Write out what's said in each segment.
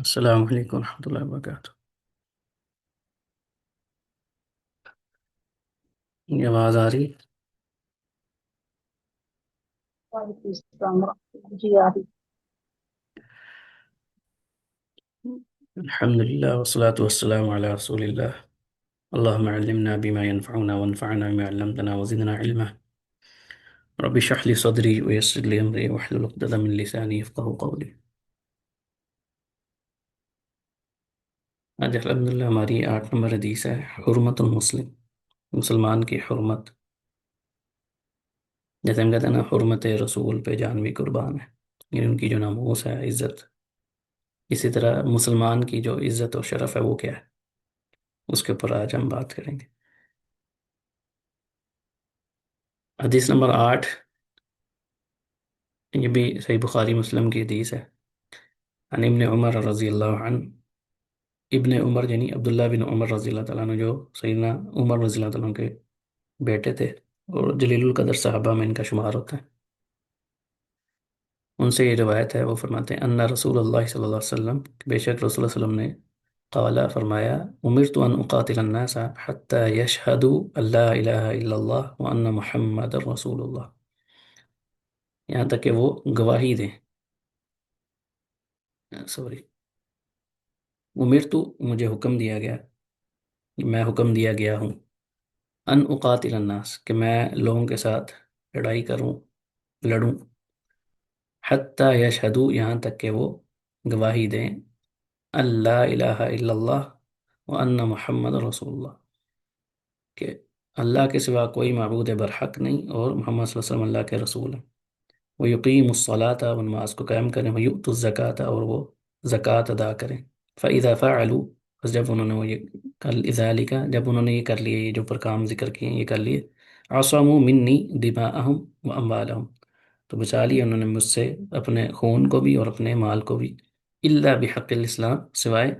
السلام علیکم ورحمۃ اللہ وبرکاتہ۔ یہ آواز آ رہی؟ وعلیکم السلام ورحمۃ اللہ جی آ رہی۔ الحمد للہ والصلاة والسلام علی رسول اللہ۔ اللہم علمنا بما ينفعنا وانفعنا بما علمتنا وزدنا علما۔ رب اشرح لي صدری ويسر لي امری واحلل عقدۃ من لسانی یفقہوا قولی۔ آج الحمدللہ ہماری 8 نمبر حدیث ہے، حرمت المسلم، مسلمان کی حرمت۔ جیسے ہم کہتے ہیں نا، حرمت رسول پہ جان بھی قربان ہے، یعنی ان کی جو ناموس ہے، عزت، اسی طرح مسلمان کی جو عزت و شرف ہے وہ کیا ہے، اس کے اوپر آج ہم بات کریں گے۔ حدیث نمبر 8، یہ بھی صحیح بخاری مسلم کی حدیث ہے۔ عن ابن عمر رضی اللہ عنہ، ابن عمر یعنی عبداللہ بن عمر رضی اللہ تعالیٰ عنہ، جو سیدنا عمر رضی اللہ تعالیٰ عنہ کے بیٹے تھے اور جلیل القدر صحابہ میں ان کا شمار ہوتا ہے، ان سے یہ روایت ہے۔ وہ فرماتے ہیں ان رسول اللہ صلی اللہ علیہ وسلم، بے شک رسول اللہ علیہ وسلم نے قال فرمایا، امرت ان اقاتل الناس حتى يشهدوا ان لا الہ الا اللہ وان محمد رسول اللہ، یہاں تک کہ وہ گواہی دیں، سوری، امرت، مجھے حکم دیا گیا، میں حکم دیا گیا ہوں، ان اقاتل الناس، کہ میں لوگوں کے ساتھ لڑائی کروں، لڑوں، حتی یشہدو، یہاں تک کہ وہ گواہی دیں، اللہ الہ الا اللہ وان محمد رسول اللہ، کہ اللہ کے سوا کوئی معبود برحق نہیں اور محمد صلی اللہ علیہ وسلم اللہ کے رسول ہیں۔ وہ یقیم الصلاۃ، وہ نماز کو قائم کریں، وہ یؤت الزکوٰۃ، اور وہ زکوٰۃ ادا کریں۔ فاذا فعلوا، بس جب انہوں نے وہ یہ کر ذالک، جب انہوں نے یہ کر لیے، یہ جو پر کام ذکر کیے ہیں یہ کر لیے، عصموا منی دماءہم واموالہم، تو بچا لیا انہوں نے مجھ سے اپنے خون کو بھی اور اپنے مال کو بھی، الا بحق الاسلام، سوائے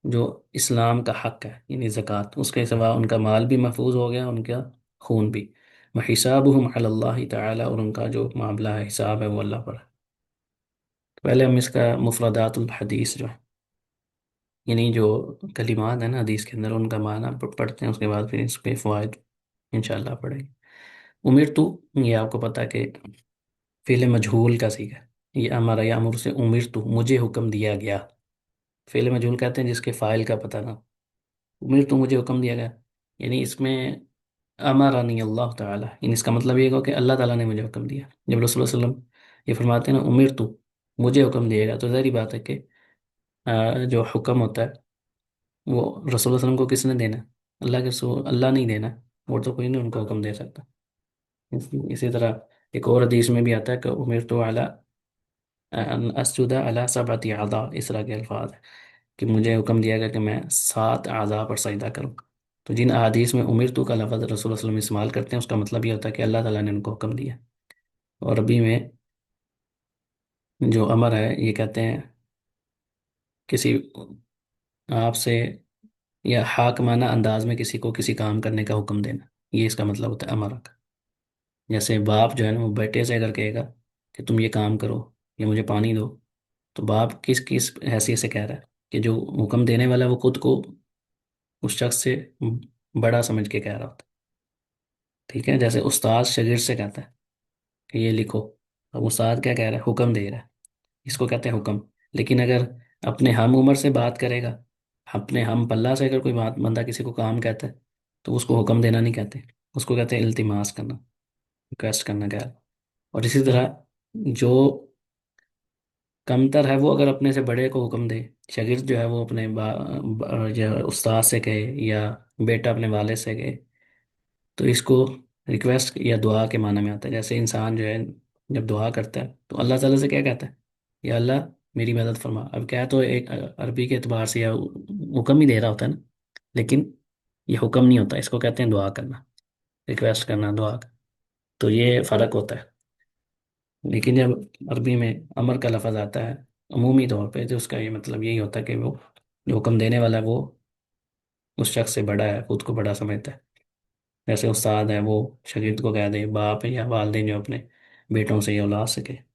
جو اسلام کا حق ہے یعنی زکوٰۃ، اس کے سوا ان کا مال بھی محفوظ ہو گیا، ان کا خون بھی۔ وحسابہم علی اللہ تعالی، اور ان کا جو معاملہ ہے، حساب ہے، وہ اللہ پر ہے۔ پہلے ہم اس کا مفردات الحدیث جو ہے، یعنی جو کلمات ہیں نا حدیث کے اندر، ان کا معنی پڑھتے ہیں، اس کے بعد پھر اس کے فوائد انشاءاللہ پڑھیں گے۔ امرتو، یہ آپ کو پتہ کہ فعل مجہول کا صیغہ ہے، یہ ہمارا یامر سے امرتو، مجھے حکم دیا گیا، فعل مجہول کہتے ہیں جس کے فاعل کا پتہ نہ، امرتو مجھے حکم دیا گیا، یعنی اس میں امرنی اللہ تعالیٰ، یعنی اس کا مطلب یہ ہو کہ اللہ تعالیٰ نے مجھے حکم دیا۔ جب رسول اللہ علیہ وسلم یہ فرماتے ہیں نا امرتو، مجھے حکم دیا گیا، تو ظاہری بات ہے کہ جو حکم ہوتا ہے وہ رسول اللہ علیہ وسلم کو کس نے دینا ہے؟ اللہ کے رسول، اللہ نہیں دینا، اور تو کوئی نہیں ان کو حکم دے سکتا۔ اسی طرح ایک اور حدیث میں بھی آتا ہے کہ امرت علی ان اسجد علی 7 اعضاء، اس طرح کے الفاظ ہیں کہ مجھے حکم دیا گیا کہ میں 7 اعضاء پر سجدہ کروں۔ تو جن احادیث میں امرتو کا لفظ رسول اللہ صلی اللہ علیہ وسلم استعمال کرتے ہیں، اس کا مطلب یہ ہوتا ہے کہ اللہ تعالیٰ نے ان کو حکم دیا۔ اور عربی میں جو امر ہے، یہ کہتے ہیں کسی آپ سے یا حاکمانہ انداز میں کسی کو کسی کام کرنے کا حکم دینا، یہ اس کا مطلب ہوتا ہے امر کا۔ جیسے باپ جو ہے نا، وہ بیٹے سے اگر کہے گا کہ تم یہ کام کرو یا مجھے پانی دو، تو باپ کس کس حیثیت سے کہہ رہا ہے؟ کہ جو حکم دینے والا ہے وہ خود کو اس شخص سے بڑا سمجھ کے کہہ رہا ہوتا ہے، ٹھیک ہے؟ جیسے استاد شاگرد سے کہتا ہے کہ یہ لکھو، اب استاد کیا کہہ رہا ہے؟ حکم دے رہا ہے، اس کو کہتے ہیں حکم۔ لیکن اگر اپنے ہم عمر سے بات کرے گا، اپنے ہم پلہ سے اگر کوئی بات بندہ کسی کو کام کہتا ہے، تو اس کو حکم دینا نہیں کہتے، اس کو کہتے ہیں التماس کرنا، ریکویسٹ کرنا کہہ رہا۔ اور اسی طرح جو کمتر ہے وہ اگر اپنے سے بڑے کو حکم دے، شاگرد جو ہے وہ اپنے یا استاد سے کہے یا بیٹا اپنے والد سے کہے، تو اس کو ریکویسٹ یا دعا کے معنی میں آتا ہے۔ جیسے انسان جو ہے جب دعا کرتا ہے تو اللہ تعالیٰ سے کیا کہتا ہے؟ یا اللہ میری مدد فرما، اب کیا تو ایک عربی کے اعتبار سے یا حکم ہی دے رہا ہوتا ہے نا، لیکن یہ حکم نہیں ہوتا، اس کو کہتے ہیں دعا کرنا، ریکویسٹ کرنا، دعا کرنا، تو یہ فرق ہوتا ہے۔ لیکن جب عربی میں امر کا لفظ آتا ہے عمومی طور پہ، تو اس کا یہ مطلب یہی ہوتا ہے کہ وہ جو حکم دینے والا ہے وہ اس شخص سے بڑا ہے، خود کو بڑا سمجھتا ہے۔ جیسے استاد ہے وہ شاگرد کو کہہ دے، باپ ہے یا والدین جو اپنے بیٹوں سے یا اولاد سے کہے۔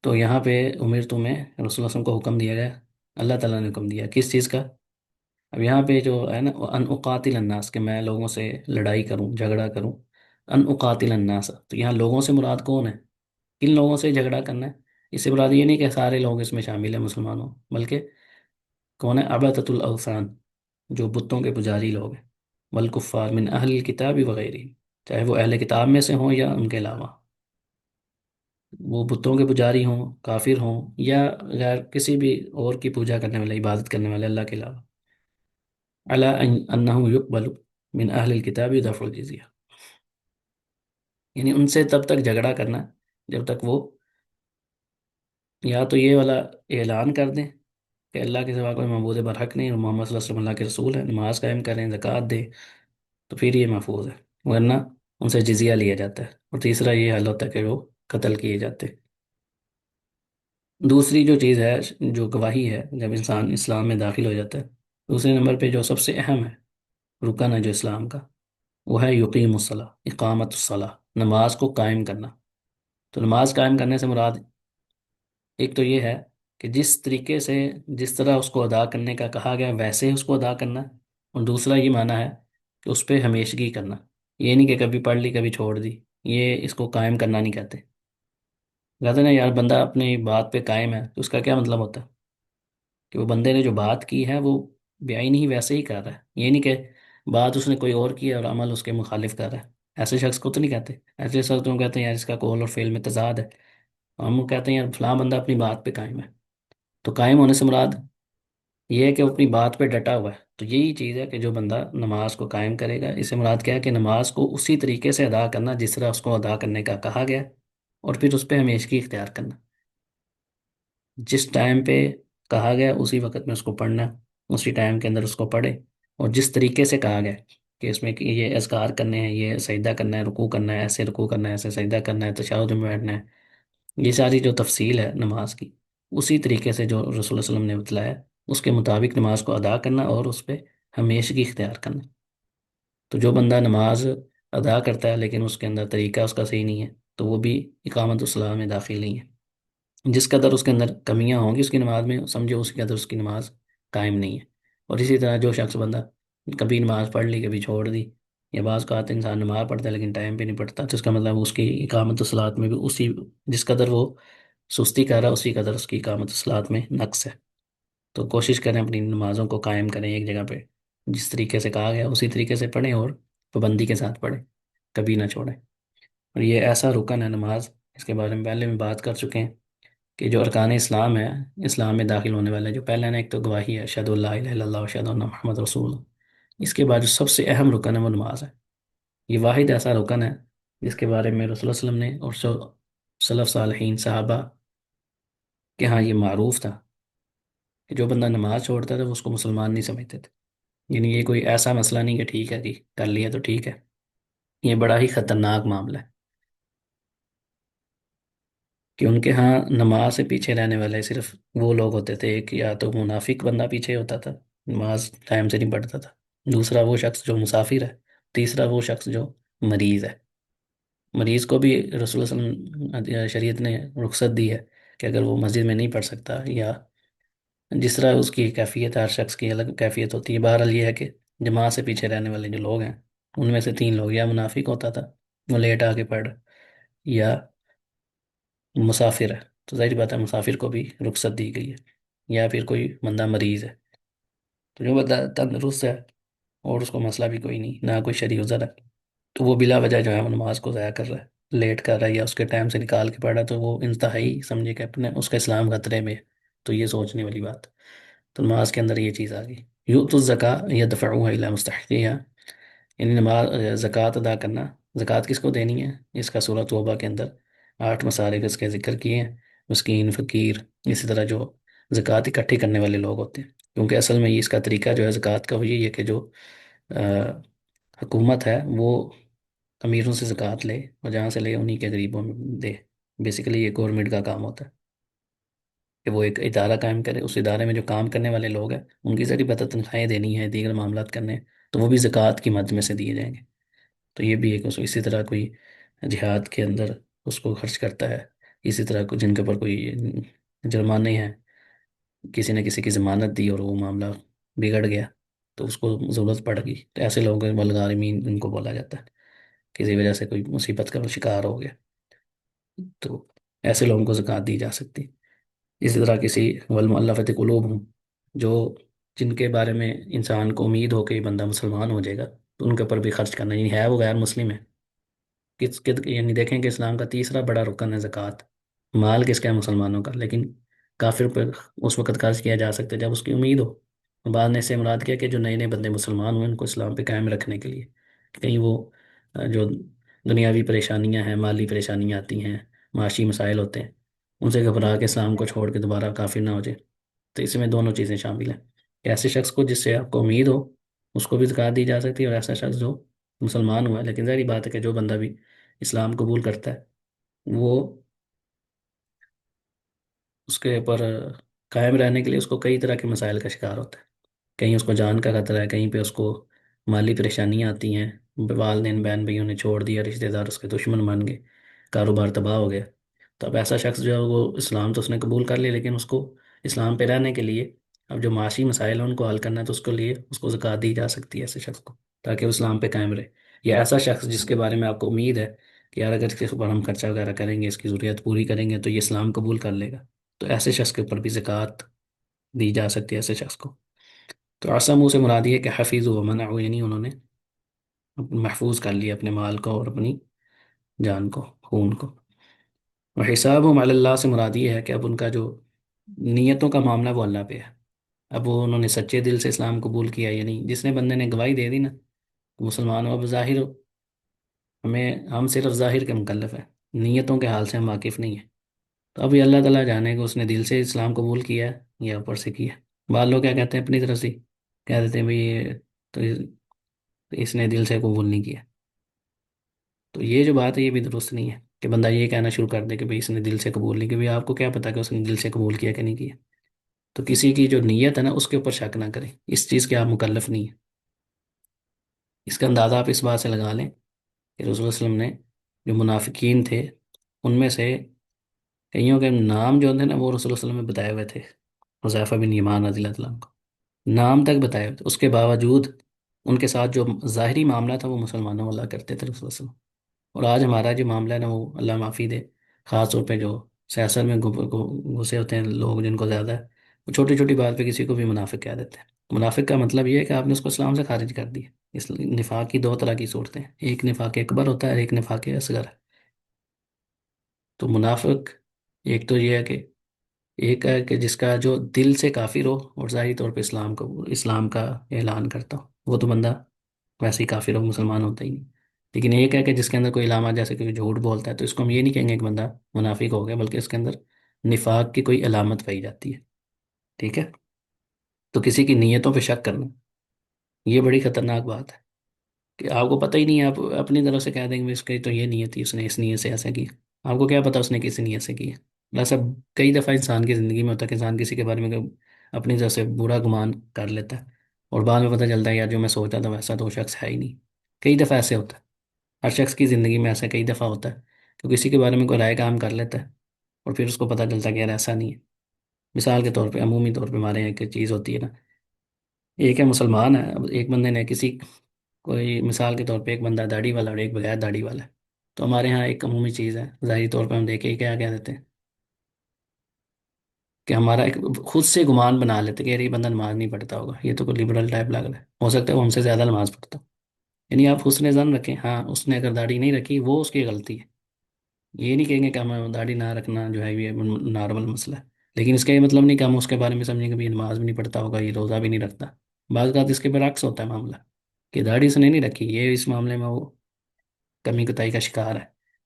تو یہاں پہ امیر تمہیں رسول اللہ صلی اللہ علیہ وسلم کو حکم دیا گیا، اللہ تعالیٰ نے حکم دیا کس چیز کا؟ اب یہاں پہ جو ہے نا، ان اقاتل الناس، کہ میں لوگوں سے لڑائی کروں، جھگڑا کروں، ان اقاتل الناس، تو یہاں لوگوں سے مراد کون ہے؟ کن لوگوں سے جھگڑا کرنا ہے؟ اس سے مراد یہ نہیں کہ سارے لوگ اس میں شامل ہیں مسلمانوں، بلکہ کون ہے؟ عبادۃ الاوثان، جو بتوں کے پجاری لوگ ہیں، والکفار من اہل الکتاب وغیرہ، چاہے وہ اہل کتاب میں سے ہوں یا ان کے علاوہ، وہ بتوں کے پجاری ہوں، کافر ہوں، یا غیر کسی بھی اور کی پوجا کرنے والے، عبادت کرنے والے اللہ کے علاوہ، علی انہ یقبل من اہل الکتاب دفع الجزیہ، یعنی ان سے تب تک جھگڑا کرنا جب تک وہ یا تو یہ والا اعلان کر دیں کہ اللہ کے سوا کوئی معبود برحق نہیں اور محمد صلی اللہ علیہ وسلم اللہ کے رسول ہے، نماز قائم کریں، زکوٰۃ دے، تو پھر یہ محفوظ ہے، ورنہ ان سے جزیہ لیا جاتا ہے، اور تیسرا یہ حل ہوتا ہے کہ وہ قتل کیے جاتے ہیں۔ دوسری جو چیز ہے، جو گواہی ہے جب انسان اسلام میں داخل ہو جاتا ہے، دوسرے نمبر پہ جو سب سے اہم ہے، رکن ہے جو اسلام کا، وہ ہے یقیم الصلاح، اقامت الصلاح، نماز کو قائم کرنا۔ تو نماز قائم کرنے سے مراد ایک تو یہ ہے کہ جس طریقے سے، جس طرح اس کو ادا کرنے کا کہا گیا ویسے ہی اس کو ادا کرنا، اور دوسرا یہ معنی ہے کہ اس پہ ہمیشگی کرنا، یہ نہیں کہ کبھی پڑھ لی کبھی چھوڑ دی، یہ اس کو قائم کرنا نہیں کہتے۔ کہتے ہیں نا یار، بندہ اپنی بات پہ قائم ہے، تو اس کا کیا مطلب ہوتا ہے؟ کہ وہ بندے نے جو بات کی ہے وہ بعین ہی ویسے ہی کر رہا ہے، یہ نہیں کہ بات اس نے کوئی اور کی ہے اور عمل اس کے مخالف کر رہا ہے، ایسے شخص کو تو نہیں کہتے۔ ایسے شخص تو ہم کہتے ہیں یار اس کا قول اور فعل میں تضاد ہے، ہم کہتے ہیں یار فلاں بندہ اپنی بات پہ قائم ہے۔ تو قائم ہونے سے مراد یہ ہے کہ وہ اپنی بات پہ ڈٹا ہوا ہے، تو یہی چیز ہے کہ جو بندہ نماز کو قائم کرے گا، اس سے مراد کیا ہے کہ نماز کو اسی طریقے سے ادا کرنا جس طرح اس کو ادا کرنے کا کہا گیا، اور پھر اس پہ ہمیشگی اختیار کرنا، جس ٹائم پہ کہا گیا اسی وقت میں اس کو پڑھنا، اسی ٹائم کے اندر اس کو پڑھے، اور جس طریقے سے کہا گیا کہ اس میں کہ یہ اذکار کرنے ہیں، یہ سجدہ کرنا ہے، رکوع کرنا ہے، ایسے رکوع کرنا ہے، ایسے سجدہ کرنا ہے، تشہد میں بیٹھنا ہے، یہ ساری جو تفصیل ہے نماز کی، اسی طریقے سے جو رسول اللہ صلی اللہ علیہ وسلم نے بتلایا اس کے مطابق نماز کو ادا کرنا اور اس پہ ہمیشگی اختیار کرنا۔ تو جو بندہ نماز ادا کرتا ہے لیکن اس کے اندر طریقہ اس کا صحیح نہیں ہے، تو وہ بھی اقامت الصلاح میں داخل نہیں ہے، جس قدر اس کے اندر کمیاں ہوں گی اس کی نماز میں، سمجھو اس قدر اس کی نماز قائم نہیں ہے۔ اور اسی طرح جو شخص بندہ کبھی نماز پڑھ لی کبھی چھوڑ دی، یا بعض کا انسان نماز پڑھتا ہے لیکن ٹائم پہ نہیں پڑھتا، تو اس کا مطلب اس کی اقامت الصلاۃ میں بھی اسی، جس قدر وہ سستی کر رہا ہے اسی قدر اس کی اقامت الصلاۃ میں نقص ہے۔ تو کوشش کریں اپنی نمازوں کو قائم کریں ایک جگہ پہ، جس طریقے سے کہا گیا اسی طریقے سے پڑھیں اور پابندی کے ساتھ پڑھیں، کبھی نہ چھوڑیں۔ اور یہ ایسا رکن ہے نماز، اس کے بارے میں پہلے بھی بات کر چکے ہیں کہ جو ارکان اسلام ہے، اسلام میں داخل ہونے والے جو پہلے نا، ایک تو گواہی ہے، اشہد اللہ الہ الا اللہ اشہد ان محمد رسول اللہ، اس کے بعد جو سب سے اہم رکن ہے وہ نماز ہے۔ یہ واحد ایسا رکن ہے جس کے بارے میں رسول اللہ صلی اللہ علیہ وسلم نے اور سلف صالحین صحابہ کے ہاں یہ معروف تھا کہ جو بندہ نماز چھوڑتا تھا وہ اس کو مسلمان نہیں سمجھتے تھے، یعنی یہ کوئی ایسا مسئلہ نہیں کہ ٹھیک ہے جی کر لیا تو ٹھیک ہے، یہ بڑا ہی خطرناک معاملہ ہے کہ ان کے ہاں نماز سے پیچھے رہنے والے صرف وہ لوگ ہوتے تھے، ایک یا تو منافق بندہ پیچھے ہوتا تھا، نماز ٹائم سے نہیں پڑھتا تھا، دوسرا وہ شخص جو مسافر ہے، تیسرا وہ شخص جو مریض ہے۔ مریض کو بھی رسول اللہ صلی اللہ علیہ وسلم شریعت نے رخصت دی ہے کہ اگر وہ مسجد میں نہیں پڑھ سکتا، یا جس طرح اس کی کیفیت ہے، ہر شخص کی الگ کیفیت ہوتی ہے، بہرحال یہ ہے کہ جماعت سے پیچھے رہنے والے جو لوگ ہیں ان میں سے تین لوگ، یا منافق ہوتا تھا وہ لیٹ آ کے پڑھ، یا مسافر ہے، تو ظاہر بات ہے مسافر کو بھی رخصت دی گئی ہے، یا پھر کوئی بندہ مریض ہے۔ تو جو بندہ تندرست ہے اور اس کو مسئلہ بھی کوئی نہیں، نہ کوئی شرعی عذر ہے، تو وہ بلا وجہ جو ہے وہ نماز کو ضائع کر رہا ہے، لیٹ کر رہا ہے، یا اس کے ٹائم سے نکال کے پڑھ رہا ہے، تو وہ انتہائی سمجھے کہ اپنے اس کا اسلام خطرے میں ہے۔ تو یہ سوچنے والی بات، تو نماز کے اندر یہ چیز آ گئی، یؤت الزکاۃ یدفعوها الی مستحقیہا، یعنی نماز زکوٰۃ ادا کرنا، زکوٰۃ کس کو دینی ہے؟ اس کا سورۃ توبہ کے اندر 8 مسالے اس کے ذکر کیے ہیں، مسکین، فقیر، اسی طرح جو زکوٰۃ اکٹھی کرنے والے لوگ ہوتے ہیں، کیونکہ اصل میں یہ اس کا طریقہ جو ہے زکوٰۃ کا وہ یہی ہے کہ جو حکومت ہے وہ امیروں سے زکوٰۃ لے اور جہاں سے لے انہی کے غریبوں میں دے، بیسیکلی یہ گورنمنٹ کا کام ہوتا ہے کہ وہ ایک ادارہ قائم کرے، اس ادارے میں جو کام کرنے والے لوگ ہیں ان کی ذریعے بتا تنخواہیں دینی ہے، دیگر معاملات کرنے ہیں، تو وہ بھی زکوٰۃ کی مد میں سے دیے جائیں گے۔ تو یہ بھی ایک اسی طرح کوئی جہاد کے اندر اس کو خرچ کرتا ہے، اسی طرح جن کے اوپر کوئی جرمانے ہیں، کسی نے کسی کی ضمانت دی اور وہ معاملہ بگڑ گیا تو اس کو ضرورت پڑ گئی، تو ایسے لوگ والغارمین ان کو بولا جاتا ہے، کسی وجہ سے کوئی مصیبت کا شکار ہو گیا تو ایسے لوگوں کو زکوٰۃ دی جا سکتی۔ اسی طرح کسی والمؤلفۃ قلوبہم، جو جن کے بارے میں انسان کو امید ہو کہ یہ بندہ مسلمان ہو جائے گا، تو ان کے اوپر بھی خرچ کرنا، یعنی ہے وہ غیر مسلم ہے، یعنی دیکھیں کہ اسلام کا تیسرا بڑا رکن ہے زکوٰۃ، مال کس کا ہے؟ مسلمانوں کا، لیکن کافر پر اس وقت خرچ کیا جا سکتا ہے جب اس کی امید ہو۔ بعد نے اس سے مراد کیا کہ جو نئے نئے بندے مسلمان ہوئے ان کو اسلام پہ قائم رکھنے کے لیے، کہ کہیں وہ جو دنیاوی پریشانیاں ہیں، مالی پریشانیاں آتی ہیں، معاشی مسائل ہوتے ہیں، ان سے گھبرا کے اسلام کو چھوڑ کے دوبارہ کافر نہ ہو جائے۔ تو اس میں دونوں چیزیں شامل ہیں کہ ایسے شخص کو جس سے آپ کو امید ہو اس کو بھی زکوٰۃ دی جا سکتی ہے، اور ایسا شخص جو مسلمان ہوا ہے، لیکن ظاہری بات ہے کہ جو بندہ بھی اسلام قبول کرتا ہے وہ اس کے اوپر قائم رہنے کے لیے اس کو کئی طرح کے مسائل کا شکار ہوتا ہے، کہیں اس کو جان کا خطرہ ہے، کہیں پہ اس کو مالی پریشانیاں آتی ہیں، والدین بہن بھائیوں نے چھوڑ دیا، رشتہ دار اس کے دشمن بن گئے، کاروبار تباہ ہو گیا۔ تو اب ایسا شخص جو ہے وہ اسلام تو اس نے قبول کر لیا، لیکن اس کو اسلام پہ رہنے کے لیے اب جو معاشی مسائل ہیں ان کو حل کرنا ہے، تو اس کے لیے اس کو زکوٰۃ دی جا سکتی ہے ایسے شخص کو، تاکہ وہ اسلام پہ قائم رہے۔ یا ایسا شخص جس کے بارے میں آپ کو امید ہے کہ یار اگر اس کے اوپر ہم خرچہ وغیرہ کریں گے، اس کی ضروریات پوری کریں گے تو یہ اسلام قبول کر لے گا، تو ایسے شخص کے اوپر بھی زکوٰۃ دی جا سکتی ہے ایسے شخص کو۔ تو عصموں سے مراد یہ ہے کہ حفیظ و منع، یعنی انہوں نے محفوظ کر لیا اپنے مال کو اور اپنی جان کو، خون کو۔ اور حسابہم علی اللہ سے مراد یہ ہے کہ اب ان کا جو نیتوں کا معاملہ وہ اللہ پہ ہے۔ اب وہ انہوں نے سچے دل سے اسلام قبول کیا، یعنی جس نے بندے نے گواہی دے دی نا کہ مسلمان ہو، اب ظاہر ہم صرف ظاہر کے مکلف ہیں، نیتوں کے حال سے ہم واقف نہیں ہیں۔ تو اب یہ اللہ تعالیٰ جانے کہ اس نے دل سے اسلام قبول کیا ہے یا اوپر سے کیا ہے۔ بعض لوگ کیا کہتے ہیں اپنی طرف سے کہہ دیتے ہیں بھئی یہ تو اس نے دل سے قبول نہیں کیا، تو یہ جو بات ہے یہ بھی درست نہیں ہے کہ بندہ یہ کہنا شروع کر دے کہ بھئی اس نے دل سے قبول نہیں کیا، بھئی آپ کو کیا پتا کہ اس نے دل سے قبول کیا کہ نہیں کیا؟ تو کسی کی جو نیت ہے نا اس کے اوپر شک نہ کریں، اس چیز کے آپ مکلف نہیں ہیں۔ اس کا اندازہ آپ اس بات سے لگا لیں کہ رسول اللہ علیہ وسلم نے جو منافقین تھے ان میں سے کئیوں کے نام جو تھے نا وہ رسول اللہ علیہ وسلم نے بتائے ہوئے تھے، حذیفہ بن یمان رضی اللہ عنہ کو نام تک بتائے ہوئے تھے، اس کے باوجود ان کے ساتھ جو ظاہری معاملہ تھا وہ مسلمانوں والا کرتے تھے رسول اللہ علیہ وسلم۔ اور آج ہمارا جو معاملہ ہے نا وہ اللہ معافی دے، خاص طور پہ جو سیاست میں گھسے ہوتے ہیں لوگ جن کو زیادہ ہے، وہ چھوٹی چھوٹی بات پہ کسی کو بھی منافق کہہ دیتے ہیں۔ منافق کا مطلب یہ ہے کہ آپ نے اس کو اسلام سے خارج کر دیا۔ اس نفاق کی دو طرح کی صورتیں ہیں، ایک نفاق اکبر ہوتا ہے اور ایک نفاق اصغر ہے۔ تو منافق ایک تو یہ ہے کہ ایک ہے کہ جس کا جو دل سے کافر ہو اور ظاہری طور پہ اسلام کا اعلان کرتا ہو، وہ تو بندہ ویسے ہی کافر ہو، مسلمان ہوتا ہی نہیں۔ لیکن ایک ہے کہ جس کے اندر کوئی علامات جیسے کہ جھوٹ بولتا ہے، تو اس کو ہم یہ نہیں کہیں گے کہ بندہ منافق ہو گیا، بلکہ اس کے اندر نفاق کی کوئی علامت پائی جاتی ہے، ٹھیک ہے؟ تو کسی کی نیتوں پہ شک کرنا یہ بڑی خطرناک بات ہے کہ آپ کو پتہ ہی نہیں ہے، آپ اپنی طرف سے کہہ دیں گے اس کی تو یہ نیت تھی، اس نے اس نیت سے ایسا کیا، آپ کو کیا پتا اس نے کس نیت سے کیا؟ ایسا کئی دفعہ انسان کی زندگی میں ہوتا ہے کہ انسان کسی کے بارے میں اپنی طرف سے برا گمان کر لیتا ہے اور بعد میں پتہ چلتا ہے یار جو میں سوچا تھا ویسا تو وہ شخص ہے ہی نہیں۔ کئی دفعہ ایسے ہوتا ہے، ہر شخص کی زندگی میں ایسا کئی دفعہ ہوتا ہے کہ کسی کے بارے میں کوئی رائے کام کر لیتا ہے اور پھر اس کو پتہ چلتا ہے کہ یار ایسا نہیں ہے۔ مثال کے طور پہ، عمومی طور پہ ہمارے یہاں ایک چیز ہوتی ہے نا، ایک ہے مسلمان ہے، اب ایک بندے نے کسی کوئی مثال کے طور پہ ایک بندہ داڑھی والا اور ایک بغیر داڑھی والا ہے، تو ہمارے ہاں ایک عمومی چیز ہے، ظاہری طور پہ ہم دیکھیں کیا کہہ دیتے ہیں کہ ہمارا ایک خود سے گمان بنا لیتے کہ یار یہ بندہ نماز نہیں پڑھتا ہوگا، یہ تو کوئی لبرل ٹائپ لگ رہا ہے، ہو سکتا ہے وہ ہم سے زیادہ نماز پڑھتا ہو۔ یعنی آپ حسن زن رکھیں، ہاں اس نے اگر داڑھی نہیں رکھی وہ اس کی غلطی ہے، یہ نہیں کہیں گے کہ ہمیں داڑھی نہ رکھنا جو ہے یہ نارمل مسئلہ ہے، لیکن اس کا یہ مطلب نہیں کہ ہم اس کے بارے میں سمجھیں کہ بھی یہ نماز بھی نہیں پڑھتا ہوگا، یہ روزہ بھی نہیں رکھتا۔ بعض اوقات اس کے برعکس ہوتا ہے معاملہ کہ داڑھی اس نے نہیں رکھی، یہ اس معاملے میں وہ کمی کوتاہی کا شکار ہے،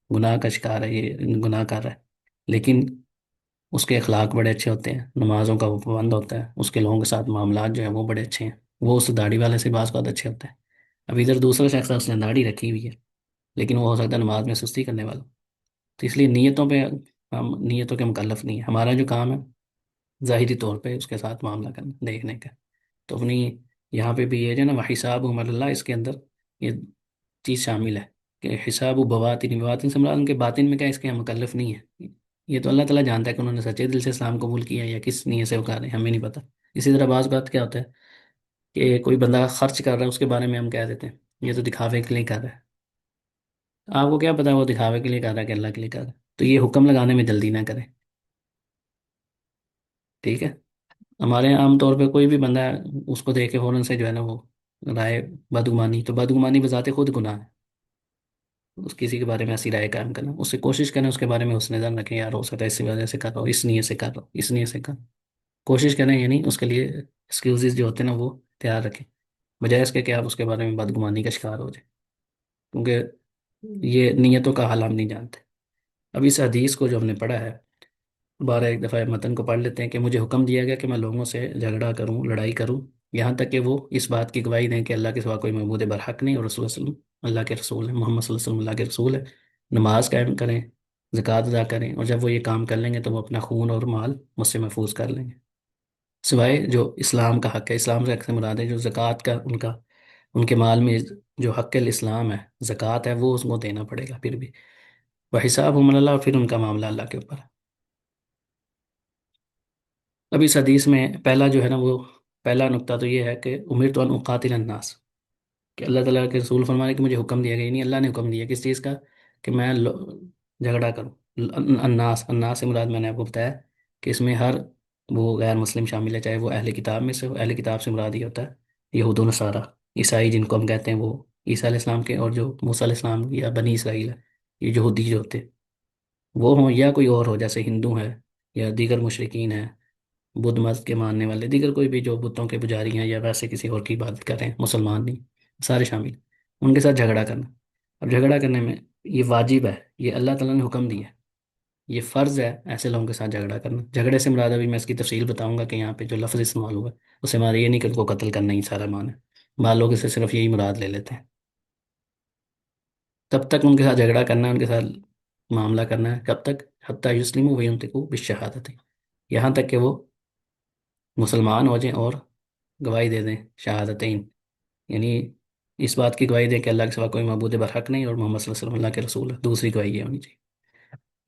گناہ کا شکار ہے، یہ گناہ کر رہا ہے، لیکن اس کے اخلاق بڑے اچھے ہوتے ہیں، نمازوں کا وہ پابند ہوتا ہے، اس کے لوگوں کے ساتھ معاملات جو ہیں وہ بڑے اچھے ہیں، وہ اس داڑھی والے سے بعض اوقات اچھے ہوتے ہیں۔ اب ادھر دوسرا شخص ہے اس نے داڑھی رکھی ہوئی ہے لیکن وہ ہو سکتا ہے نماز میں سستی کرنے والا، تو اس لیے نیتوں پہ ہم نیتوں کے مکلف نہیں ہیں، ہمارا جو کام ہے ظاہری طور پہ اس کے ساتھ معاملہ کرنا، دیکھنے کا۔ تو اپنی یہاں پہ بھی یہ جو ہے نا وحسابہم علی اللہ، اس کے اندر یہ چیز شامل ہے کہ حساب و بواطن، بواطن سے مراد ان کے باطن میں کیا ہے، اس کے ہم مکلف نہیں ہے، یہ تو اللہ تعالیٰ جانتا ہے کہ انہوں نے سچے دل سے اسلام قبول کیا ہے یا کس نیت سے وہ کر رہے ہیں، ہمیں نہیں پتہ۔ اسی طرح بعض بات کیا ہوتا ہے کہ کوئی بندہ خرچ کر رہا ہے، اس کے بارے میں ہم کہہ دیتے ہیں یہ تو دکھاوے کے لیے کر رہا ہے۔ آپ کو کیا پتا وہ دکھاوے کے لیے کر رہا ہے کہ اللہ کے لیے کر رہا ہے؟ تو یہ حکم لگانے میں جلدی نہ کریں، ٹھیک ہے؟ ہمارے یہاں عام طور پہ کوئی بھی بندہ ہے، اس کو دیکھ کے فوراً سے جو ہے نا وہ رائے بدگمانی، تو بدگمانی بذات خود گناہ ہے۔ اس کسی کے بارے میں ایسی رائے قائم کرنا، اس سے کوشش کریں اس کے بارے میں حسن ظن رکھیں، یار ہو سکتا ہے اسی وجہ سے کر رہا ہو، اس نیت سے کر رہا ہو، اس نیت سے کر، کوشش کریں، یعنی اس کے لیے ایکسکیوزز جو ہوتے ہیں نا وہ تیار رکھیں، بجائے اس کے کہ آپ اس کے بارے میں بدگمانی کا شکار ہو جائیں، کیونکہ یہ نیتوں کا حال ہم نہیں جانتے۔ اب اس حدیث کو جو ہم نے پڑھا ہے، دوبارہ ایک دفعہ متن کو پڑھ لیتے ہیں کہ مجھے حکم دیا گیا کہ میں لوگوں سے جھگڑا کروں، لڑائی کروں، یہاں تک کہ وہ اس بات کی گواہی دیں کہ اللہ کے سوا کوئی معبود برحق نہیں، اور رسول اللہ صلی اللہ علیہ وسلم اللہ کے رسول ہیں، محمد صلی اللہ علیہ وسلم اللہ کے رسول ہے، نماز قائم کریں، زکوٰۃ ادا کریں، اور جب وہ یہ کام کر لیں گے تو وہ اپنا خون اور مال مجھ سے محفوظ کر لیں گے، سوائے جو اسلام کا حق ہے، اسلام سے حق سے مراد ہے جو زکوٰۃ کا ان کے مال میں جو حق الاسلام ہے، زکوٰۃ ہے، وہ اس کو دینا پڑے گا پھر بھی، وہ حساب اللہ، اور پھر ان کا معاملہ اللہ کے اوپر ہے۔ اب اس حدیث میں پہلا جو ہے نا وہ پہلا نقطہ تو یہ ہے کہ امرت ان اقاتل الناس، کہ اللہ تعالیٰ کے رسول فرمانے کہ مجھے حکم دیا گیا، نہیں اللہ نے حکم دیا کس چیز کا؟ کہ میں جھگڑا کروں۔ الناس سے مراد میں نے آپ کو بتایا کہ اس میں ہر وہ غیر مسلم شامل ہے، چاہے وہ اہل کتاب میں سے ہو، اہل کتاب سے مراد یہ ہوتا ہے یہود و نصارہ، عیسائی جن کو ہم کہتے ہیں، وہ عیسیٰ علیہ السلام کے، اور جو موسیٰ علیہ السلام یا بنی اسرائیل ہے، یہ یہودی جو ہوتے ہیں وہ ہوں، یا کوئی اور ہو جیسے ہندو ہے یا دیگر مشرکین ہیں، بدھ مت کے ماننے والے، دیگر کوئی بھی جو بتوں کے پجاری ہیں یا ویسے کسی اور کی عبادت کر رہے ہیں، مسلمان نہیں، سارے شامل، ان کے ساتھ جھگڑا کرنا۔ اب جھگڑا کرنے میں یہ واجب ہے، یہ اللہ تعالیٰ نے حکم دیا ہے، یہ فرض ہے ایسے لوگوں کے ساتھ جھگڑا کرنا۔ جھگڑے سے مراد ابھی میں اس کی تفصیل بتاؤں گا کہ یہاں پہ جو لفظ استعمال ہوا ہے اس سے ہمارا یہ نہیں کہ ان کو قتل کرنا ہی سارا مان ہے، بعض لوگ اسے صرف یہی مراد لے لیتے ہیں۔ تب تک ان کے ساتھ جھگڑا کرنا ہے، ان کے ساتھ معاملہ کرنا ہے، کب تک؟ حتیٰ یسلموا وینطقوا بالشہادتین، یہاں تک کہ وہ مسلمان ہو جائیں اور گواہی دے دیں شہادتین، یعنی اس بات کی گواہی دیں کہ اللہ کے سوا کوئی معبود برحق نہیں اور محمد صلی اللہ علیہ وسلم اللہ کے رسول ہے، دوسری گواہی یہ ہونی چاہیے۔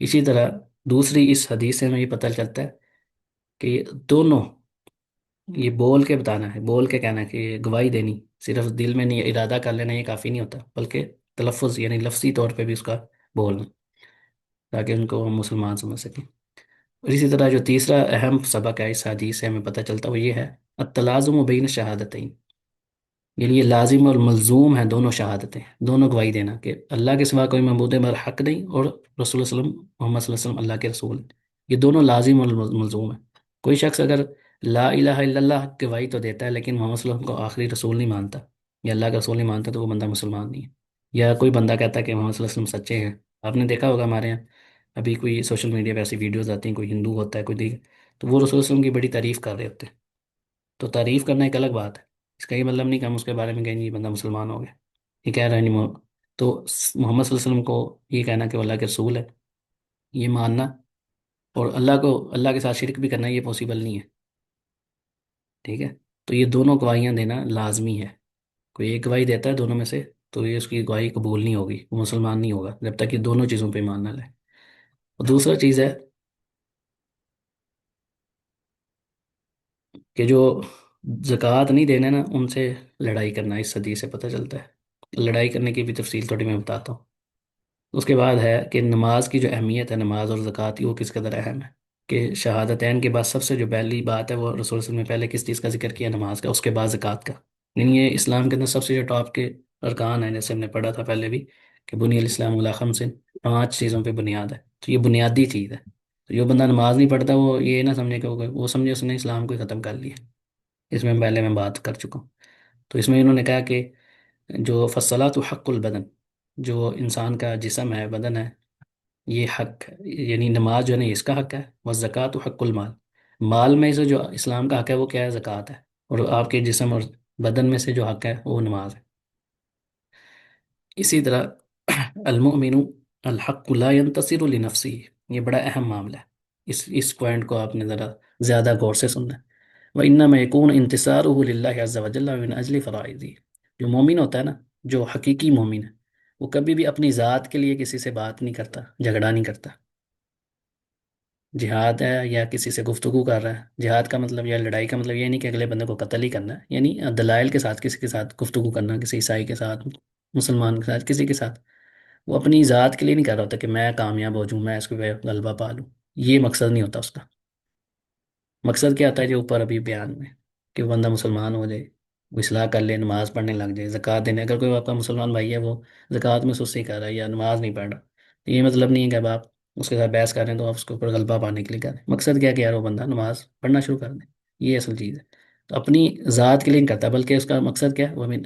اسی طرح دوسری اس حدیث سے ہمیں یہ پتہ چلتا ہے کہ یہ دونوں، یہ بول کے بتانا ہے، بول کے کہنا ہے کہ یہ گواہی دینی، صرف دل میں نہیں ارادہ کر لینا یہ کافی نہیں ہوتا، بلکہ تلفظ یعنی لفظی طور پہ بھی اس کا بولنا، تاکہ ان کو ہم مسلمان سمجھ سکیں۔ اور اسی طرح جو تیسرا اہم سبق ہے اس حدیث سے ہمیں پتہ چلتا ہے وہ یہ ہے التلازم بین شہادتین، یعنی یہ لازم اور ملزوم ہے دونوں شہادتیں، دونوں گواہی دینا کہ اللہ کے سوا کوئی معبود برحق نہیں اور رسول اللہ صلی اللہ علیہ وسلم محمد صلی اللہ علیہ وسلم اللہ کے رسول ہیں، یہ دونوں لازم اور ملزوم ہیں۔ کوئی شخص اگر لا الہ الا اللہ کی گواہی تو دیتا ہے لیکن محمد صلی اللہ علیہ وسلم کو آخری رسول نہیں مانتا یا اللہ کا رسول نہیں مانتا تو وہ بندہ مسلمان نہیں ہے۔ یا کوئی بندہ کہتا ہے کہ محمد صلی اللہ علیہ وسلم سچے ہیں، آپ نے دیکھا ہوگا ہمارے یہاں ابھی کوئی سوشل میڈیا پہ ایسی ویڈیوز آتی ہیں، کوئی ہندو ہوتا ہے کوئی دیگر، تو وہ رسول اللہ علیہ وسلم کی بڑی تعریف کر رہے ہوتے ہیں، تو تعریف کرنا ایک الگ بات ہے، اس کا یہ مطلب نہیں کہ ہم اس کے بارے میں کہیں یہ بندہ مسلمان ہو گیا، یہ کہہ رہا ہے نہیں تو محمد صلی اللہ علیہ وسلم کو یہ کہنا کہ وہ اللہ کے رسول ہے، یہ ماننا، اور اللہ کے ساتھ شرک بھی کرنا یہ پاسبل نہیں ہے، ٹھیک ہے؟ تو یہ دونوں گواہیاں دینا لازمی ہے، کوئی ایک گواہی دیتا ہے دونوں میں سے تو یہ اس کی گواہی قبول نہیں ہوگی، وہ مسلمان نہیں ہوگا جب تک یہ دونوں چیزوں پہ ایمان نہ لائے۔ اور دوسرا چیز ہے کہ جو زکوٰۃ نہیں دینے نا ان سے لڑائی کرنا، اس حدیث سے پتہ چلتا ہے، لڑائی کرنے کی بھی تفصیل تھوڑی میں بتاتا ہوں۔ اس کے بعد ہے کہ نماز کی جو اہمیت ہے، نماز اور زکوٰۃ کی، وہ کس قدر اہم ہے، کہ شہادتین کے بعد سب سے جو پہلی بات ہے وہ رسول صلی اللہ علیہ وسلم نے پہلے کس چیز کا ذکر کیا؟ نماز کا، اس کے بعد زکوٰۃ کا، یعنی یہ اسلام کے اندر سب سے جو ٹاپ کے ارکان ہیں، جیسے ہم نے پڑھا تھا پہلے بھی کہ بنی الاسلام علی خمس، پانچ چیزوں پہ بنیاد ہے، تو یہ بنیادی چیز ہے، تو جو بندہ نماز نہیں پڑھتا وہ یہ نہ سمجھے کہ وہ سمجھے اس نے اسلام کو ہی ختم کر لیا، اس میں پہلے میں بات کر چکا ہوں۔ تو اس میں انہوں نے کہا کہ جو فصلات و حق البدن، جو انسان کا جسم ہے، بدن ہے، یہ حق ہے، یعنی نماز جو ہے نا یہ اس کا حق ہے، وہ زکوٰۃ و حق المال، مال میں سے جو اسلام کا حق ہے وہ کیا ہے؟ زکوٰۃ ہے، اور آپ کے جسم اور بدن میں سے جو حق ہے وہ نماز ہے۔ اسی طرح المؤمن الحق لا ينتصر لنفسه، یہ بڑا اہم معاملہ ہے، اس پوائنٹ کو آپ نے ذرا زیادہ غور سے سننا ہے۔ وَإِنَّمَا يَكُونُ انتصاره لله عز وجل من اجل فرائضه، جو مومن ہوتا ہے نا، جو حقیقی مومن ہے، وہ کبھی بھی اپنی ذات کے لیے کسی سے بات نہیں کرتا، جھگڑا نہیں کرتا، جہاد ہے یا کسی سے گفتگو کر رہا ہے، جہاد کا مطلب یا لڑائی کا مطلب یہ نہیں کہ اگلے بندے کو قتل ہی کرنا ہے، یعنی دلائل کے ساتھ کسی کے ساتھ گفتگو کرنا، کسی عیسائی کے ساتھ، مسلمان کے ساتھ، کسی کے ساتھ، وہ اپنی ذات کے لیے نہیں کر رہا ہوتا کہ میں کامیاب ہو جاؤں، میں اس پہ غلبہ پا لوں، یہ مقصد نہیں ہوتا اس کا۔ مقصد کیا آتا ہے جو اوپر ابھی بیان میں، کہ وہ بندہ مسلمان ہو جائے، وہ اصلاح کر لے، نماز پڑھنے لگ جائے، زکوٰۃ دینے، اگر کوئی آپ کا مسلمان بھائی ہے وہ زکوٰۃ میں سستی کر رہا ہے یا نماز نہیں پڑھ رہا، تو یہ مطلب نہیں ہے کہ اب آپ اس کے ساتھ بحث کر رہے ہیں تو آپ اس کے اوپر غلبہ پانے کے لیے کر رہے ہیں، مقصد کیا ہے کہ یار وہ بندہ نماز پڑھنا شروع کر دے، یہ اصل چیز ہے۔ تو اپنی ذات کے لیے نہیں کرتا بلکہ اس کا مقصد کیا ہے، وہ من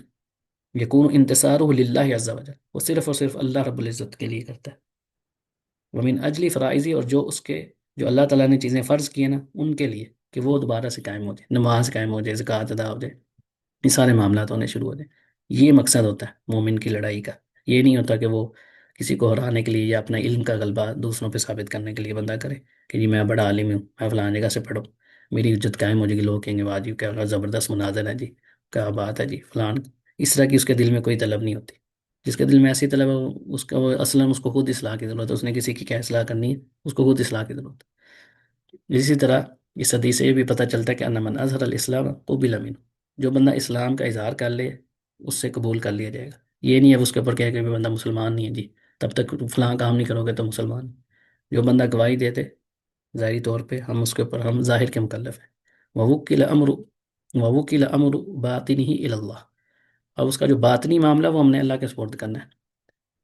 یقون انتصار للہ عز وجل، وہ صرف اور صرف اللہ رب العزت کے لیے کرتا ہے، ومن اجلی فرائضی، اور جو اس کے، جو اللہ تعالیٰ نے چیزیں فرض کی ہیں نا ان کے لیے، کہ وہ دوبارہ سے قائم ہو جائے، نماز قائم ہو جائے، زکوٰۃ ادا ہو جائے، یہ سارے معاملات ہونے شروع ہو جائیں۔ یہ مقصد ہوتا ہے مومن کی لڑائی کا۔ یہ نہیں ہوتا کہ وہ کسی کو ہرانے کے لیے یا اپنا علم کا غلبہ دوسروں پہ ثابت کرنے کے لیے بندہ کرے کہ جی میں بڑا عالم ہوں، میں فلاں جگہ سے پڑھوں، میری عزت قائم ہو جائے گی، لوگ کہیں گے واہ جی کیا زبردست مناظر ہے جی، کیا بات ہے جی فلان، اس طرح کی اس کے دل میں کوئی طلب نہیں ہوتی۔ جس کے دل میں ایسی طلب ہے اس کا، وہ اصلاً اس کو خود اصلاح کی ضرورت ہے، اس نے کسی کی کیا اصلاح کرنی ہے، اس کو خود اصلاح کی ضرورت ہے۔ اسی طرح اس حدیث سے یہ بھی پتہ چلتا ہے کہ ان من اظہر الاسلام قبل منہ، جو بندہ اسلام کا اظہار کر لے اس سے قبول کر لیا جائے گا۔ یہ نہیں ہے اس کے اوپر کہہ کہ بھی بندہ مسلمان نہیں ہے جی، تب تک فلاں کام نہیں کرو گے تو مسلمان نہیں۔ جو بندہ گواہی دے دے ظاہری طور پہ، ہم اس کے اوپر، ہم ظاہر کے مکلف ہیں۔ ووکل امر ووکل امر باطنہ الی اللہ، اب اس کا جو باطنی معاملہ وہ ہم نے اللہ کے سپرد کرنا ہے۔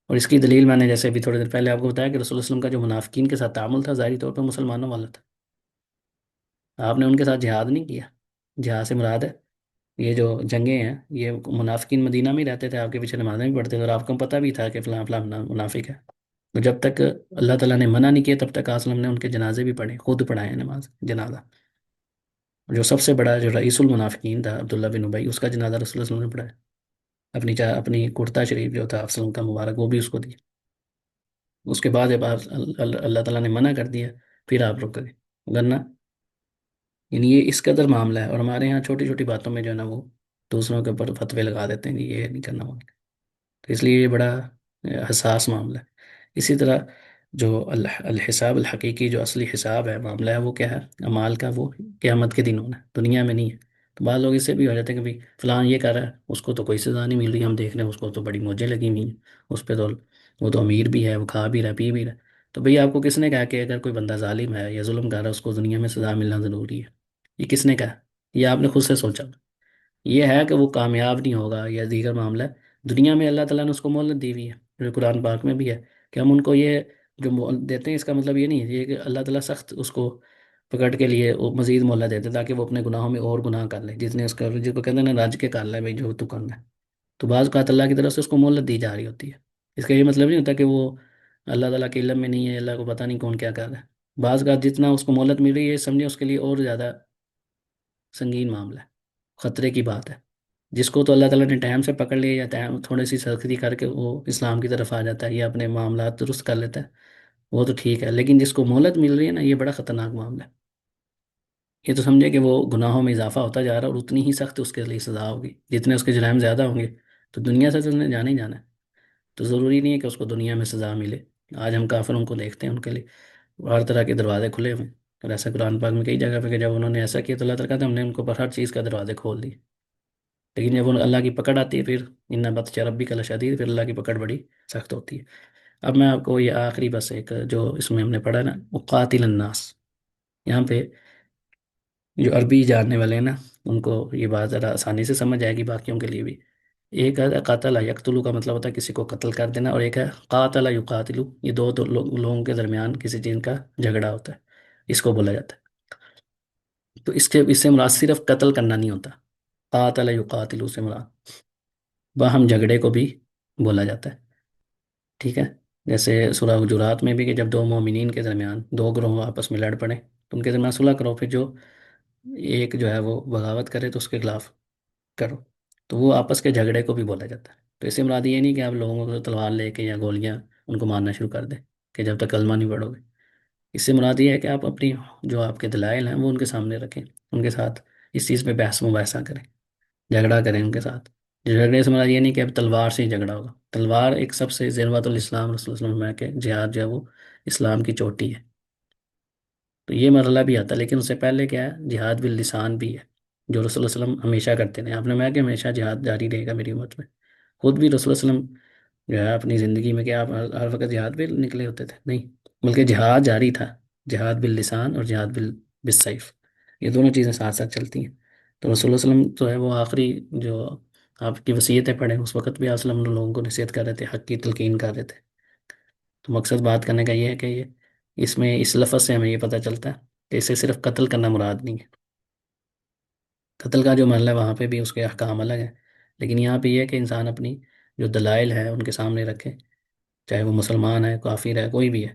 اور اس کی دلیل میں نے جیسے ابھی تھوڑی دیر پہلے آپ کو بتایا کہ رسول اللہ علیہ وسلم کا جو منافقین کے ساتھ تعامل تھا ظاہری طور پہ مسلمانوں والا تھا، آپ نے ان کے ساتھ جہاد نہیں کیا۔ جہاد سے مراد ہے یہ جو جنگیں ہیں، یہ منافقین مدینہ میں ہی رہتے تھے، آپ کے پیچھے نمازیں بھی پڑھتے تھے، اور آپ کو پتہ بھی تھا کہ فلاں فلاں منافق ہے، تو جب تک اللہ تعالیٰ نے منع نہیں کیا تب تک آسلم نے ان کے جنازے بھی پڑھے، خود پڑھائے ہیں نماز جنازہ۔ جو سب سے بڑا جو رئیس المنافقین تھا عبداللہ بن ابی، اس کا جنازہ رسول اللہ صلی اللہ علیہ وسلم نے پڑھایا، اپنی کرتا شریف جو تھا آپ وسلم کا مبارک، وہ بھی اس کو دی۔ اس کے بعد جب آپ اللہ تعالیٰ نے منع کر دیا پھر آپ رک گئے، ورنہ یعنی یہ اس قدر معاملہ ہے۔ اور ہمارے یہاں چھوٹی چھوٹی باتوں میں جو ہے نا وہ دوسروں کے اوپر فتوے لگا دیتے ہیں کہ یہ نہیں کرنا وہ، تو اس لیے یہ بڑا حساس معاملہ ہے۔ اسی طرح جو الحساب الحقیقی، جو اصلی حساب ہے، معاملہ ہے، وہ کیا ہے اعمال کا، وہ قیامت کے دن ہونا ہے، دنیا میں نہیں ہے۔ تو بعض لوگ اس سے بھی ہو جاتے ہیں کہ بھائی فلاں یہ کر رہا ہے، اس کو تو کوئی سزا نہیں مل رہی، ہم دیکھ رہے ہیں اس کو تو بڑی موجیں لگی ہوئی ہیں، اس پہ تو وہ تو امیر بھی ہے، وہ کھا بھی رہا ہے، پی بھی رہا ہے۔ تو بھئی آپ کو کس نے کہا کہ اگر کوئی بندہ ظالم ہے یا ظلم کر رہا ہے اس کو دنیا میں سزا ملنا ضروری ہے؟ یہ کس نے کہا؟ یہ آپ نے خود سے سوچا؟ یہ ہے کہ وہ کامیاب نہیں ہوگا یا دیگر معاملہ ہے، دنیا میں اللہ تعالیٰ نے اس کو مہلت دی ہوئی ہے، جو قرآن پاک میں بھی ہے کہ ہم ان کو یہ جو مہلت دیتے ہیں، اس کا مطلب یہ نہیں ہے یہ کہ اللہ تعالیٰ سخت اس کو پکڑ کے لیے وہ مزید مہلت دیتے تاکہ وہ اپنے گناہوں میں اور گناہ کر لے، جتنے اس کا، جس کو کہتے ہیں نا راج کے کر لے بھائی جو تو کرنا ہے۔ تو بعض اوقات اللہ کی طرف سے اس کو مہلت دی جا رہی ہوتی ہے، اس کا یہ مطلب نہیں ہوتا کہ وہ اللہ تعالیٰ کے علم میں نہیں ہے، اللہ کو پتہ نہیں کون کیا کر رہا ہے۔ بعض اوقات جتنا اس کو مہلت مل رہی ہے سمجھے اس کے لیے اور زیادہ سنگین معاملہ ہے، خطرے کی بات ہے۔ جس کو تو اللہ تعالیٰ نے ٹائم سے پکڑ لیا یا ٹائم تھوڑی سی سختی کر کے وہ اسلام کی طرف آ جاتا ہے یا اپنے معاملات درست کر لیتا ہے، وہ تو ٹھیک ہے، لیکن جس کو مہلت مل رہی ہے نا یہ بڑا خطرناک معاملہ ہے۔ یہ تو سمجھے کہ وہ گناہوں میں اضافہ ہوتا جا رہا ہے اور اتنی ہی سخت اس کے لیے سزا ہوگی، جتنے اس کے جرائم زیادہ ہوں گے تو دنیا سے تو اس نے جانا ہی جانا ہے۔ تو ضروری نہیں ہے کہ اس کو دنیا میں سزا ملے۔ آج ہم کافروں کو دیکھتے ہیں ان کے لیے ہر طرح کے دروازے کھلے ہوئے ہیں، اور ایسا قرآن پاک میں کئی جگہ پہ کہ جب انہوں نے ایسا کیا تو اللہ تعالیٰ کہتا ہے ہم نے ان کو پر ہر چیز کا دروازے کھول دیے، لیکن جب اللہ کی پکڑ آتی ہے پھر ان بطش ربک لشدید، پھر اللہ کی پکڑ بڑی سخت ہوتی ہے۔ اب میں آپ کو یہ آخری بس ایک جو اس میں ہم نے پڑھا نا قاتل الناس، یہاں پہ جو عربی جاننے والے ہیں نا ان کو یہ بات ذرا آسانی سے سمجھ آئے گی، باقیوں کے لیے بھی۔ ایک ہے قاتل یقتلو کا مطلب ہوتا ہے کسی کو قتل کر دینا، اور ایک ہے قاتل یقاتلو، یہ دو لوگوں کے درمیان کسی چیز کا جھگڑا ہوتا ہے، اس کو بولا جاتا ہے۔ تو اس سے مراد صرف قتل کرنا نہیں ہوتا، قاتل یقاتلو سے مراد باہم جھگڑے کو بھی بولا جاتا ہے، ٹھیک ہے؟ جیسے سورہ حجرات میں بھی کہ جب دو مومنین کے درمیان دو گروہ آپس میں لڑ پڑے تو ان کے درمیان صلح کرو، پھر جو ایک جو ہے وہ بغاوت کرے تو اس کے خلاف کرو، تو وہ آپس کے جھگڑے کو بھی بولا جاتا ہے۔ تو اس سے مراد یہ نہیں کہ آپ لوگوں کو تلوار لے کے یا گولیاں ان کو مارنا شروع کر دیں کہ جب تک کلمہ نہیں پڑھو گے۔ اس سے مراد یہ ہے کہ آپ اپنی جو آپ کے دلائل ہیں وہ ان کے سامنے رکھیں، ان کے ساتھ اس چیز پہ بحث مباحثہ کریں، جھگڑا کریں ان کے ساتھ۔ جھگڑنے سے مراد یہ نہیں کہ اب تلوار سے ہی جھگڑا ہوگا، تلوار ایک سب سے ذروۃ الاسلام، رسول اللہ صلی اللہ علیہ وسلم کہ جہاد جو ہے وہ اسلام کی چوٹی ہے، تو یہ مرحلہ بھی آتا ہے، لیکن اس سے پہلے کیا ہے، جہاد باللسان بھی ہے، جو رسول اللہ علیہ وسلم ہمیشہ کرتے ہیں. آپ نے میں کہ ہمیشہ جہاد جاری رہے گا میری امت میں. خود بھی رسول اللہ علیہ وسلم جو ہے اپنی زندگی میں، کیا آپ ہر وقت جہاد پہ نکلے ہوتے تھے؟ نہیں، بلکہ جہاد جاری تھا. جہاد باللسان اور جہاد بالسیف، یہ دونوں چیزیں ساتھ ساتھ چلتی ہیں. تو رسول اللہ علیہ وسلم جو ہے وہ آخری جو آپ کی وصیتیں پڑھیں، اس وقت بھی آپ صلی اللہ علیہ وسلم لوگوں کو نصیحت کر رہے تھے، حق کی تلقین کر رہے تھے. تو مقصد بات کرنے کا یہ ہے کہ یہ اس میں اس لفظ سے ہمیں یہ پتہ چلتا ہے کہ اسے صرف قتل کرنا مراد نہیں ہے. قتل کا جو مرحلہ ہے وہاں پہ بھی اس کے احکام الگ ہیں، لیکن یہاں پہ یہ ہے کہ انسان اپنی جو دلائل ہے ان کے سامنے رکھے، چاہے وہ مسلمان ہے، کافر ہے، کوئی بھی ہے،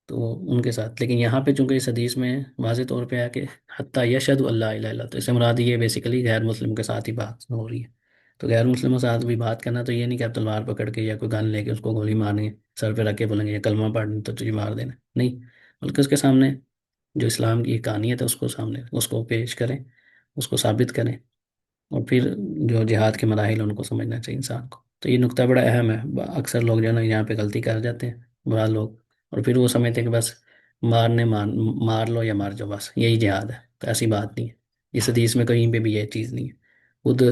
تو وہ ان کے ساتھ. لیکن یہاں پہ چونکہ اس حدیث میں واضح طور پہ ہے کہ حتیٰ یشہد اللہ الہ الا اللہ، تو اس سے مراد یہ بیسیکلی غیر مسلم کے ساتھ ہی بات ہو رہی ہے. تو غیر مسلموں کے ساتھ بھی بات کرنا تو یہ نہیں کہ آپ تلوار پکڑ کے یا کوئی گن لے کے اس کو گولی مارنی ہے، سر پہ رکھ کے بولیں گے یہ کلمہ پڑھنی تو تجھے مار دینا، نہیں. بلکہ اس کے سامنے جو اسلام کی کہانیت ہے اس کو سامنے اس کو پیش کریں، اس کو ثابت کریں، اور پھر جو جہاد کے مراحل ہیں ان کو سمجھنا چاہیے انسان کو. تو یہ نقطہ بڑا اہم ہے. اکثر لوگ جو ہے نا یہاں پہ غلطی کر جاتے ہیں بعض لوگ، اور پھر وہ سمجھتے ہیں کہ بس مار لو یا مار جاؤ، بس یہی جہاد ہے. تو ایسی بات نہیں ہے. اس حدیث میں کہیں پہ بھی یہ چیز نہیں ہے. خود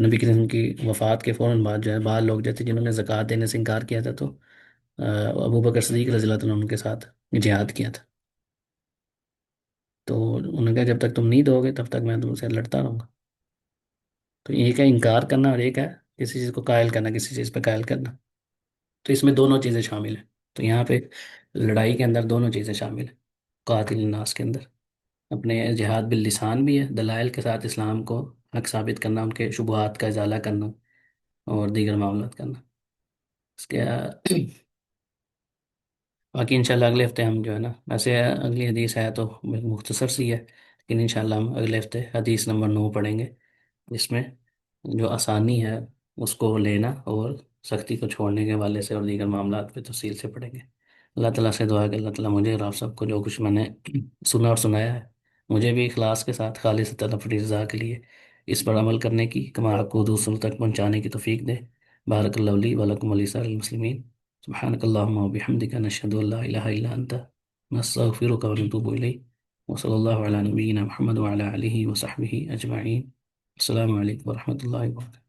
نبی کریم کی وفات کے فوراً بعد جو ہے بعض لوگ جو تھے جنہوں نے زکوٰۃ دینے سے انکار کیا تھا، تو ابو بکر صدیق رضی اللہ عنہ ان کے ساتھ جہاد کیا تھا. تو انہوں نے کہا جب تک تم نہیں دو گے تب تک میں تم سے لڑتا رہوں گا. تو ایک ہے انکار کرنا اور ایک ہے کسی چیز کو قائل کرنا، کسی چیز پہ قائل کرنا. تو اس میں دونوں چیزیں شامل ہیں. تو یہاں پہ لڑائی کے اندر دونوں چیزیں شامل ہیں. قاتل الناس کے اندر اپنے جہاد باللسان بھی ہے، دلائل کے ساتھ اسلام کو حق ثابت کرنا، ان کے شبہات کا ازالہ کرنا اور دیگر معاملات کرنا. اس کے باقی انشاءاللہ اگلے ہفتے ہم جو ہے نا، ویسے اگلی حدیث ہے تو مختصر سی ہے، لیکن انشاءاللہ ہم اگلے ہفتے حدیث نمبر 9 پڑھیں گے، جس میں جو آسانی ہے اس کو لینا اور سختی کو چھوڑنے کے حوالے سے اور دیگر معاملات پہ تفصیل سے پڑھیں گے. اللہ تعالیٰ سے دعا ہے کہ اللہ تعالیٰ مجھے اور آپ سب کو جو کچھ میں نے سنا اور سنایا ہے، مجھے بھی اخلاص کے ساتھ خالص طرف رضا کے لیے اس پر عمل کرنے کی، کما حق کو دوسروں تک پہنچانے کی توفیق دے. بارک اللہ لی ولکم ولسائر المسلمین. سبحانک اللہم و بحمدک، نشہد ان لا الہ الا انت، نستغفرک و نتوب الیک. وصلی اللہ علی نبینا محمد وعلی آلہ وصحبہ اجمعین. السلام علیکم ورحمۃ اللہ وبرکاتہ.